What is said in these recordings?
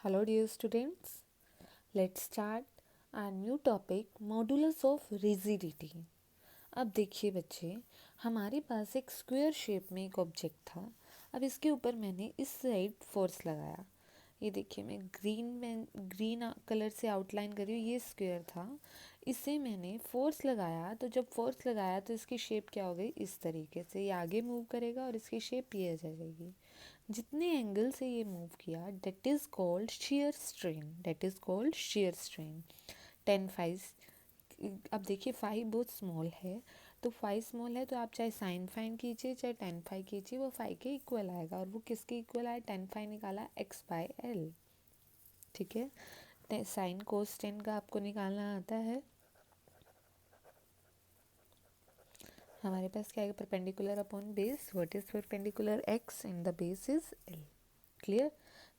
Hello, dear students. Let's start our new topic modulus of rigidity. अब देखिए बच्चे, हमारे पास एक स्क्वायर शेप में एक ऑब्जेक्ट था. अब इसके ऊपर मैंने इस साइड फोर्स लगाया. ये देखिए मैं ग्रीन कलर से आउटलाइन कर रही हूँ. ये स्क्वायर था, इसे मैंने फोर्स लगाया. तो जब फोर्स लगाया तो इसकी शेप क्या हो गई, इस तरीके से ये आगे मूव करेगा और इसकी शेप ये आ जाएगी. जितने एंगल से ये मूव किया that is called shear strain. That is called shear strain. 10 five. अब देखिए फाइव बहुत स्मॉल है, तो फाइव स्मॉल है तो आप चाहे साइन फाइन कीजिए चाहे 10 फाइव कीजिए, वो फाइव के इक्वल आएगा. और वो किसके इक्वल आया, 10 फाइव निकाला x/l. ठीक है, साइन कोस 10 का आपको निकालना आता है. हमारे पास क्या आएगा, perpendicular upon base. What is perpendicular, x and the base is l. Clear.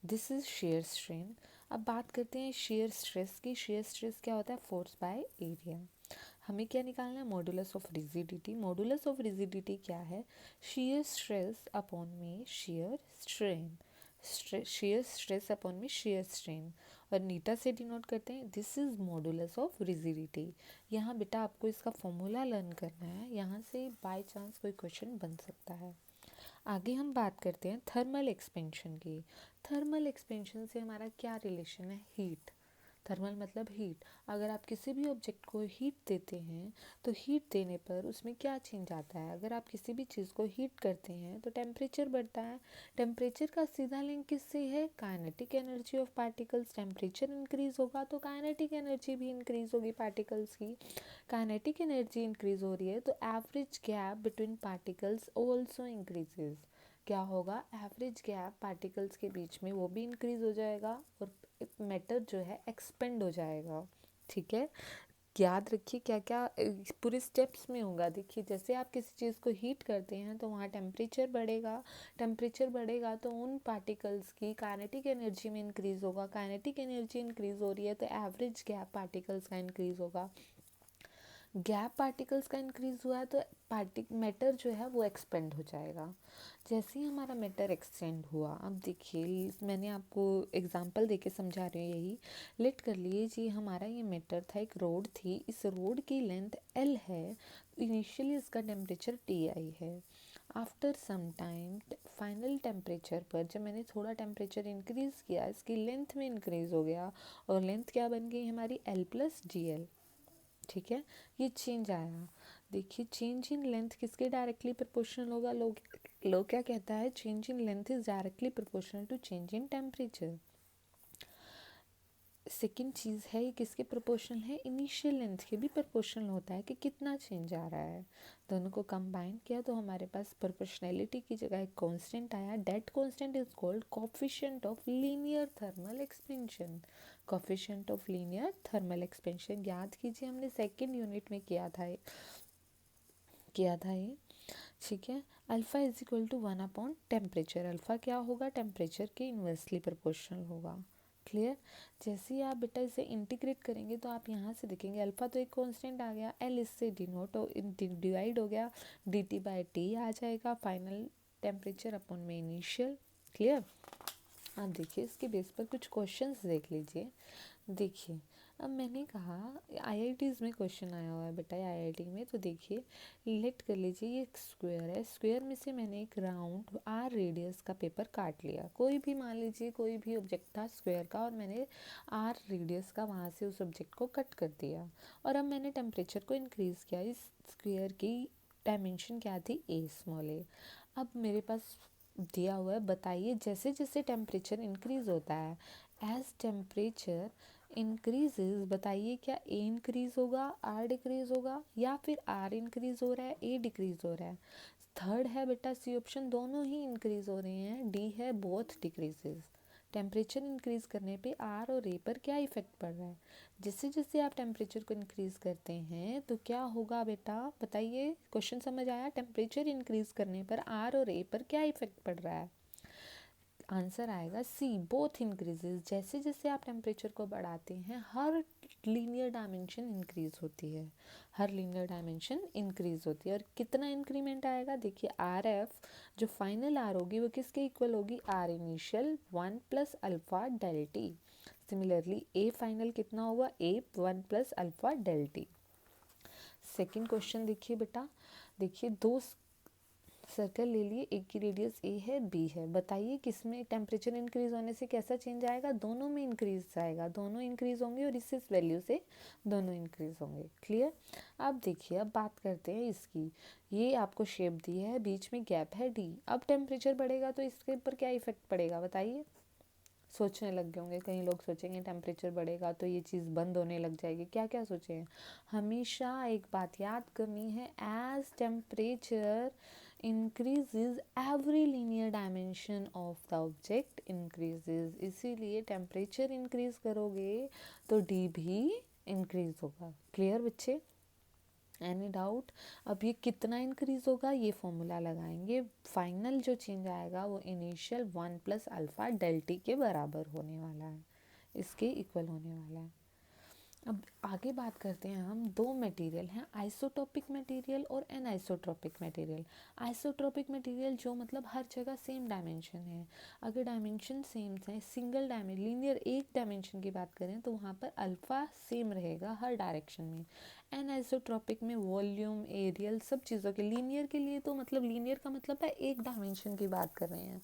This is shear strain. अब बात करते हैं शेयर स्ट्रेस की. शेयर स्ट्रेस क्या होता है, फोर्स बाय एरिया. हमें क्या निकालना है, modulus of rigidity. Modulus of rigidity क्या है, शेयर स्ट्रेस अपॉन में shear strain. Shear stress upon में शेयर स्ट्रेन, और नीटा से डिनोट करते हैं. This is modulus of rigidity. यहाँ बेटा आपको इसका फॉर्मूला लर्न करना है, यहाँ से बाय चांस कोई क्वेश्चन बन सकता है. आगे हम बात करते हैं थर्मल एक्सपेंशन की. थर्मल एक्सपेंशन से हमारा क्या रिलेशन है, हीट. थर्मल मतलब हीट. अगर आप किसी भी ऑब्जेक्ट को हीट देते हैं तो हीट देने पर उसमें क्या चेंज आता है. अगर आप किसी भी चीज़ को हीट करते हैं तो टेम्परेचर बढ़ता है. टेम्परेचर का सीधा लिंक किससे है, kinetic energy of particles. Temperature increase होगा तो काइनेटिक एनर्जी भी इंक्रीज होगी पार्टिकल्स की. काइनेटिक एनर्जी इंक्रीज हो रही है तो average gap between particles also increases. क्या होगा, एवरेज गैप पार्टिकल्स के बीच में वो भी इंक्रीज हो जाएगा और मैटर जो है एक्सपेंड हो जाएगा. ठीक है, याद रखिए क्या क्या पूरे स्टेप्स में होगा. देखिए जैसे आप किसी चीज़ को हीट करते हैं तो वहाँ टेम्परेचर बढ़ेगा. टेम्परेचर बढ़ेगा तो उन पार्टिकल्स की काइनेटिक एनर्जी में इंक्रीज होगा. काइनेटिक एनर्जी इंक्रीज हो रही है तो एवरेज गैप पार्टिकल्स का इंक्रीज होगा. गैप पार्टिकल्स का इंक्रीज हुआ है तो मैटर जो है वो एक्सपेंड हो जाएगा. जैसे ही हमारा मैटर एक्सटेंड हुआ, अब देखिए मैंने आपको एग्जांपल देके समझा रही हूँ. यही लेट कर लीजिए हमारा ये मैटर था, एक रोड थी. इस रोड की लेंथ l है. इनिशियली इसका टेम्परेचर Ti है. After some time final temperature पर जब मैंने थोड़ा टेम्परेचर इंक्रीज़ किया, इसकी लेंथ में इंक्रीज़ हो गया और लेंथ क्या बन गई हमारी, l+gl. ठीक है, ये चेंज आया. देखिए चेंज इन लेंथ किसके डायरेक्टली प्रोपोर्शनल होगा, लोग क्या कहता है, change in length is directly proportional to change in temperature. Second चीज़ है, ये किसके प्रोपोर्शनल है, इनिशियल लेंथ के भी प्रोपोर्शनल होता है कि कितना चेंज आ रहा है. दोनों को कंबाइन किया तो हमारे पास प्रोपोर्शनैलिटी की जगह एक कांस्टेंट आया. That constant is called coefficient of linear thermal expansion. Coefficient of linear thermal expansion याद कीजिए, हमने सेकेंड यूनिट में किया था ये. ठीक है, alpha is equal to 1 upon temperature. Alpha क्या होगा, टेम्परेचर के इन्वर्सली प्रोपोर्शनल होगा. क्लियर. जैसे ही आप बेटा इसे इंटीग्रेट करेंगे तो आप यहाँ से देखेंगे अल्फ़ा तो एक कांस्टेंट आ गया, एल इससे डिनोट डिवाइड हो गया, dt/t आ जाएगा. फाइनल टेम्परेचर अपॉन में इनिशियल. क्लियर. आप देखिए इसके बेस पर कुछ क्वेश्चंस देख लीजिए. देखिए अब मैंने कहा आईआईटीज़ में क्वेश्चन आया हुआ है बेटा, आईआईटी में. तो देखिए लेट कर लीजिए ये एक स्क्वायर है. स्क्वायर में से मैंने एक राउंड आर रेडियस का पेपर काट लिया. कोई भी मान लीजिए कोई भी ऑब्जेक्ट था स्क्वायर का, और मैंने आर रेडियस का वहाँ से उस ऑब्जेक्ट को कट कर दिया. और अब मैंने टेम्परेचर को इंक्रीज़ किया. इस स्क्वायर की डायमेंशन क्या थी, a. अब मेरे पास दिया हुआ है, बताइए जैसे जैसे टेम्परेचर इंक्रीज़ होता है, एज टेम्परेचर इंक्रीजेज, बताइए क्या ए इंक्रीज होगा, आर डिक्रीज होगा, या फिर आर इंक्रीज हो रहा है, ए डिक्रीज हो रहा है. थर्ड है बेटा सी ऑप्शन, दोनों ही इंक्रीज हो रहे हैं. डी है बोथ डिक्रीजेज. टेम्परेचर इंक्रीज करने पे आर और ए पर क्या इफेक्ट पड़ रहा है. जैसे जैसे आप टेम्परेचर को इंक्रीज करते हैं तो क्या होगा बेटा, बताइए. क्वेश्चन समझ आया, टेम्परेचर इंक्रीज करने पर आर और ए पर क्या इफेक्ट पड़ रहा है. आंसर आएगा सी, बोथ इंक्रीजेज. जैसे जैसे आप टेम्परेचर को बढ़ाते हैं हर लीनियर डायमेंशन इंक्रीज होती है, हर लीनियर डायमेंशन इंक्रीज होती है। और कितना इंक्रीमेंट आएगा, देखिए आर एफ जो फाइनल आर होगी वो किसके इक्वल होगी, R initial 1 plus alpha del T. Similarly A final कितना होगा, A 1 plus alpha del T. Second question देखिए बेटा, देखिए दो सर्कल ले लिए, एक की रेडियस ए है, बी है, बताइए किसमें टेम्परेचर इंक्रीज होने से कैसा चेंज आएगा, दोनों में इंक्रीज आएगा, दोनों इंक्रीज होंगे और इस वैल्यू से दोनों इंक्रीज होंगे। क्लियर। अब देखिए, अब बात करते हैं इसकी, ये आपको शेप दी है, बीच में गैप है डी। अब टेम्परेचर बढ़ेगा तो इसके ऊपर क्या इफेक्ट पड़ेगा बताइए। सोचने लग गए होंगे कई लोग, सोचेंगे टेम्परेचर बढ़ेगा तो ये चीज़ बंद होने लग जाएगी, क्या क्या सोचेंगे। हमेशा एक बात याद करनी है, as temperature increases every linear dimension of the object increases। इसीलिए टेम्परेचर इंक्रीज करोगे तो डी भी इंक्रीज होगा। क्लियर बच्चे, एनी डाउट। अब ये कितना इंक्रीज होगा, ये फॉर्मूला लगाएंगे, फाइनल जो चेंज आएगा वो initial 1 plus alpha del T के बराबर होने वाला है, इसके इक्वल होने वाला है। अब आगे बात करते हैं हम, दो मटेरियल हैं, आइसोटोपिक मटेरियल और एनआइसोट्रोपिक मटेरियल। आइसोट्रोपिक मटेरियल जो मतलब हर जगह सेम डायमेंशन है, अगर डायमेंशन सेम है, सिंगल डायमेंशन लीनियर एक डायमेंशन की बात करें तो वहाँ पर अल्फ़ा सेम रहेगा हर डायरेक्शन में। एनआइसोट्रोपिक में वॉल्यूम, एरियल, सब चीज़ों के, लीनियर के लिए तो मतलब लीनियर का मतलब है एक डायमेंशन की बात कर रहे हैं,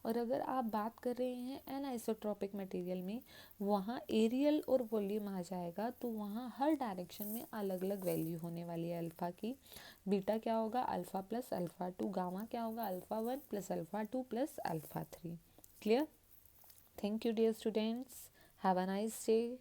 और अगर आप बात कर रहे हैं एनआइसोट्रोपिक मटेरियल में, वहाँ एरियल और वॉल्यूम आ जाएगा, तो वहाँ हर डायरेक्शन में अलग अलग वैल्यू होने वाली है अल्फ़ा की। बीटा क्या होगा, अल्फ़ा प्लस अल्फ़ा 2, गामा क्या होगा, alpha 1 plus alpha 2 plus alpha 3। Clear. Thank you dear students, have a nice day.